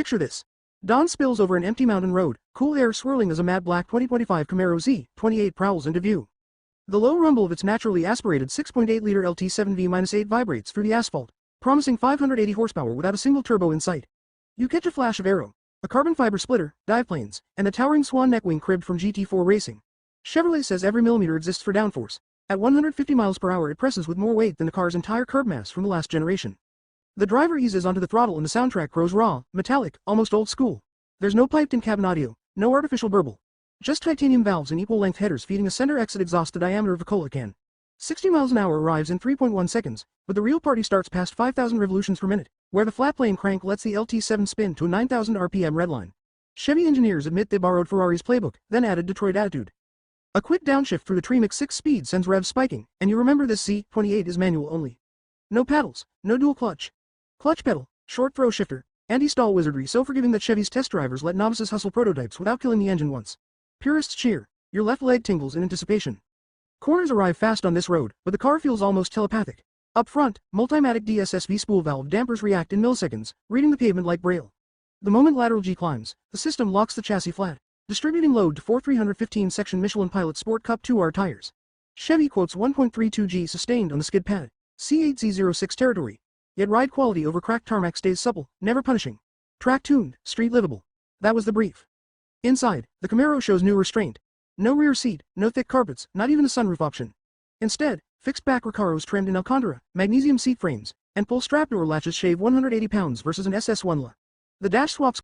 Picture this. Dawn spills over an empty mountain road, cool air swirling as a matte black 2025 Camaro Z 28 prowls into view. The low rumble of its naturally aspirated 6.8-liter LT7 V-8 vibrates through the asphalt, promising 580 horsepower without a single turbo in sight. You catch a flash of aero, a carbon fiber splitter, dive planes, and a towering swan neckwing cribbed from GT4 racing. Chevrolet says every millimeter exists for downforce. At 150 miles per hour it presses with more weight than the car's entire curb mass from the last generation. The driver eases onto the throttle and the soundtrack grows raw, metallic, almost old school. There's no piped-in cabin audio, no artificial burble. Just titanium valves and equal-length headers feeding a center exit exhaust the diameter of a cola can. 60 miles an hour arrives in 3.1 seconds, but the real party starts past 5,000 revolutions per minute, where the flat plane crank lets the LT7 spin to a 9,000 RPM redline. Chevy engineers admit they borrowed Ferrari's playbook, then added Detroit attitude. A quick downshift through the Tremec 6-speed sends revs spiking, and you remember this Z28 is manual only. No paddles, no dual clutch. Clutch pedal, short throw shifter, anti-stall wizardry so forgiving that Chevy's test drivers let novices hustle prototypes without killing the engine once. Purists cheer, your left leg tingles in anticipation. Corners arrive fast on this road, but the car feels almost telepathic. Up front, Multimatic DSSV spool valve dampers react in milliseconds, reading the pavement like Braille. The moment lateral G climbs, the system locks the chassis flat, distributing load to 4 315-section Michelin Pilot Sport Cup 2R tires. Chevy quotes 1.32 G sustained on the skid pad, C8Z06 territory. Yet ride quality over cracked tarmac stays supple, never punishing. Track tuned, street livable. That was the brief. Inside, the Camaro shows new restraint. No rear seat, no thick carpets, not even a sunroof option. Instead, fixed back Recaros trimmed in Alcantara, magnesium seat frames, and pull strap door latches shave 180 pounds versus an SS1 La. The dash swaps